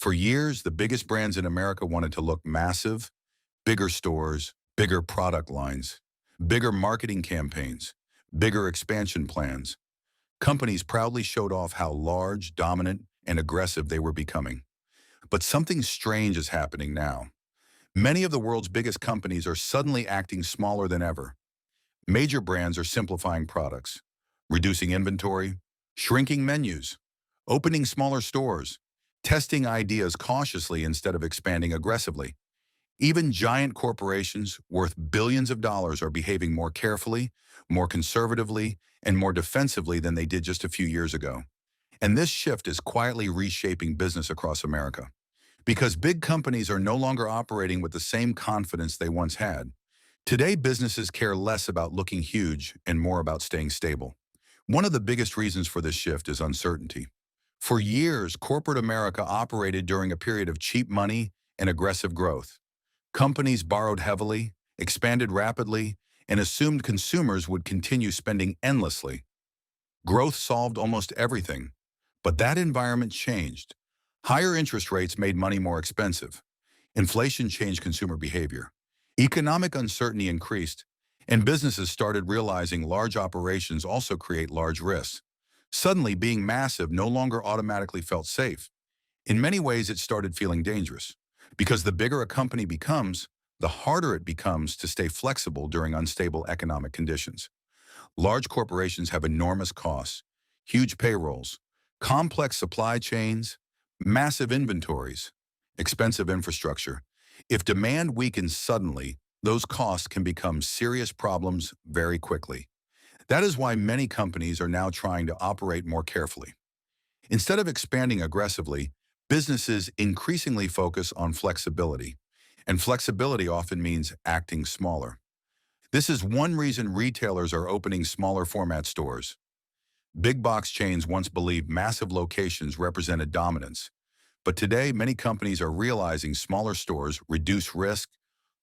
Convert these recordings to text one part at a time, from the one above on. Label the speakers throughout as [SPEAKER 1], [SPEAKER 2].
[SPEAKER 1] For years, the biggest brands in America wanted to look massive, bigger stores, bigger product lines, bigger marketing campaigns, bigger expansion plans. Companies proudly showed off how large, dominant, and aggressive they were becoming. But something strange is happening now. Many of the world's biggest companies are suddenly acting smaller than ever. Major brands are simplifying products, reducing inventory, shrinking menus, opening smaller stores, testing ideas cautiously instead of expanding aggressively. Even giant corporations worth billions of dollars are behaving more carefully, more conservatively, and more defensively than they did just a few years ago. And this shift is quietly reshaping business across America. Because big companies are no longer operating with the same confidence they once had. Today, businesses care less about looking huge and more about staying stable. One of the biggest reasons for this shift is uncertainty. For years, corporate America operated during a period of cheap money and aggressive growth. Companies borrowed heavily, expanded rapidly, and assumed consumers would continue spending endlessly. Growth solved almost everything. But that environment changed. Higher interest rates made money more expensive. Inflation changed consumer behavior. Economic uncertainty increased, and businesses started realizing large operations also create large risks. Suddenly, being massive no longer automatically felt safe. In many ways, it started feeling dangerous, because the bigger a company becomes, the harder it becomes to stay flexible during unstable economic conditions. Large corporations have enormous costs, huge payrolls, complex supply chains, massive inventories, expensive infrastructure. If demand weakens suddenly, those costs can become serious problems very quickly. That is why many companies are now trying to operate more carefully. Instead of expanding aggressively, businesses increasingly focus on flexibility, and flexibility often means acting smaller. This is one reason retailers are opening smaller format stores. Big box chains once believed massive locations represented dominance, but today many companies are realizing smaller stores reduce risk,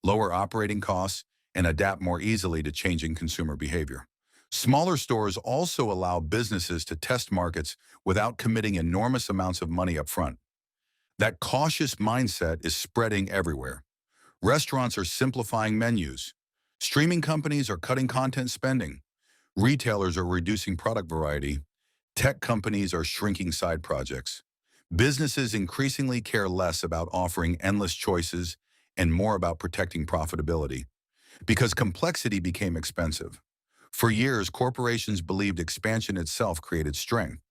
[SPEAKER 1] lower operating costs, and adapt more easily to changing consumer behavior. Smaller stores also allow businesses to test markets without committing enormous amounts of money up front. That cautious mindset is spreading everywhere. Restaurants are simplifying menus. Streaming companies are cutting content spending. Retailers are reducing product variety. Tech companies are shrinking side projects. Businesses increasingly care less about offering endless choices and more about protecting profitability, because complexity became expensive. For years, corporations believed expansion itself created strength.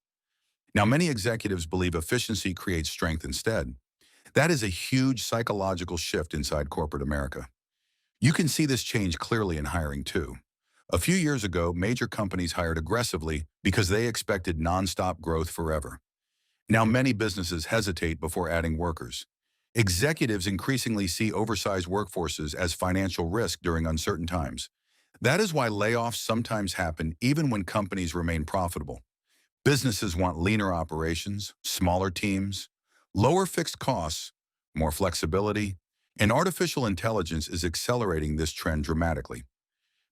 [SPEAKER 1] Now, many executives believe efficiency creates strength instead. That is a huge psychological shift inside corporate America. You can see this change clearly in hiring too. A few years ago, major companies hired aggressively because they expected nonstop growth forever. Now many businesses hesitate before adding workers. Executives increasingly see oversized workforces as financial risk during uncertain times. That is why layoffs sometimes happen even when companies remain profitable. Businesses want leaner operations, smaller teams, lower fixed costs, more flexibility, and artificial intelligence is accelerating this trend dramatically.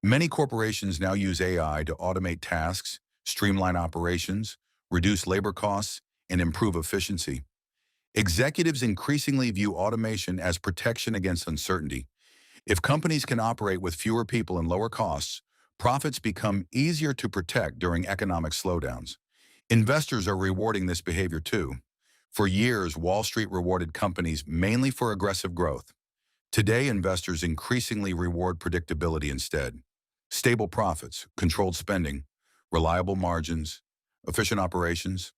[SPEAKER 1] Many corporations now use AI to automate tasks, streamline operations, reduce labor costs, and improve efficiency. Executives increasingly view automation as protection against uncertainty. If companies can operate with fewer people and lower costs, profits become easier to protect during economic slowdowns. Investors are rewarding this behavior too. For years, Wall Street rewarded companies mainly for aggressive growth. Today, investors increasingly reward predictability instead. Stable profits, controlled spending, reliable margins, efficient operations.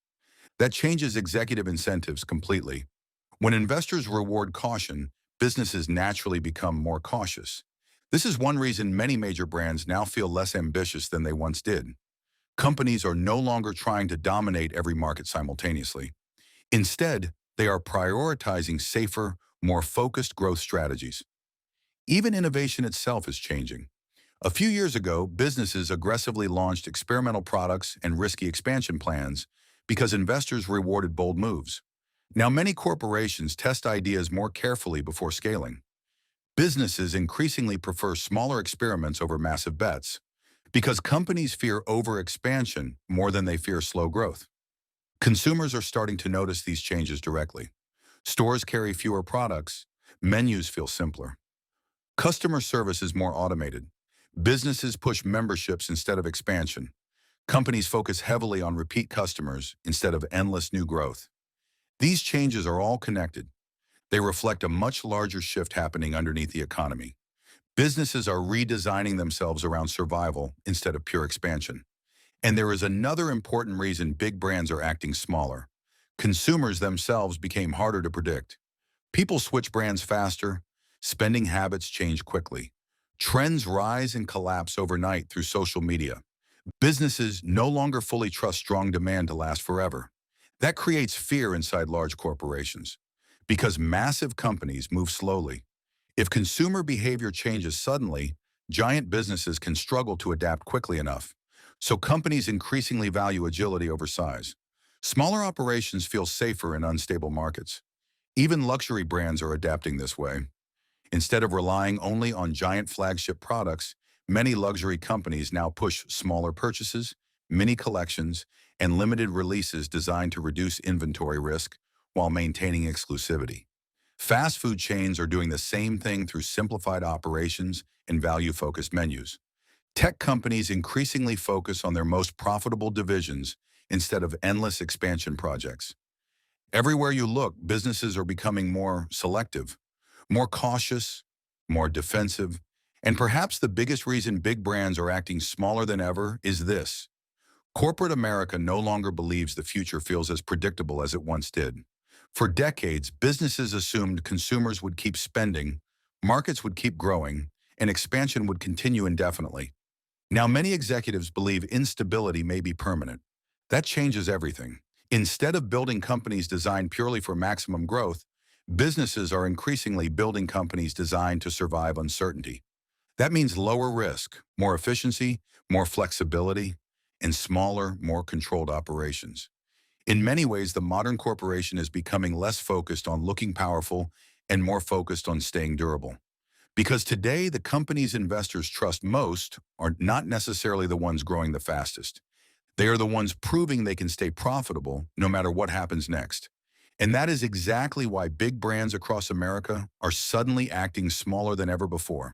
[SPEAKER 1] That changes executive incentives completely. When investors reward caution, businesses naturally become more cautious. This is one reason many major brands now feel less ambitious than they once did. Companies are no longer trying to dominate every market simultaneously. Instead, they are prioritizing safer, more focused growth strategies. Even innovation itself is changing. A few years ago, businesses aggressively launched experimental products and risky expansion plans because investors rewarded bold moves. Now, many corporations test ideas more carefully before scaling. Businesses increasingly prefer smaller experiments over massive bets because companies fear overexpansion more than they fear slow growth. Consumers are starting to notice these changes directly. Stores carry fewer products. Menus feel simpler. Customer service is more automated. Businesses push memberships instead of expansion. Companies focus heavily on repeat customers instead of endless new growth. These changes are all connected. They reflect a much larger shift happening underneath the economy. Businesses are redesigning themselves around survival instead of pure expansion. And there is another important reason big brands are acting smaller. Consumers themselves became harder to predict. People switch brands faster. Spending habits change quickly. Trends rise and collapse overnight through social media. Businesses no longer fully trust strong demand to last forever. That creates fear inside large corporations. Because massive companies move slowly. If consumer behavior changes suddenly, giant businesses can struggle to adapt quickly enough. So companies increasingly value agility over size. Smaller operations feel safer in unstable markets. Even luxury brands are adapting this way. Instead of relying only on giant flagship products, many luxury companies now push smaller purchases, mini collections, and limited releases designed to reduce inventory risk while maintaining exclusivity. Fast food chains are doing the same thing through simplified operations and value-focused menus. Tech companies increasingly focus on their most profitable divisions instead of endless expansion projects. Everywhere you look, businesses are becoming more selective, more cautious, more defensive, and perhaps the biggest reason big brands are acting smaller than ever is this. Corporate America no longer believes the future feels as predictable as it once did. For decades, businesses assumed consumers would keep spending, markets would keep growing, and expansion would continue indefinitely. Now, many executives believe instability may be permanent. That changes everything. Instead of building companies designed purely for maximum growth, businesses are increasingly building companies designed to survive uncertainty. That means lower risk, more efficiency, more flexibility, and smaller, more controlled operations. In many ways, the modern corporation is becoming less focused on looking powerful and more focused on staying durable. Because today, the companies investors trust most are not necessarily the ones growing the fastest. They are the ones proving they can stay profitable no matter what happens next. And that is exactly why big brands across America are suddenly acting smaller than ever before.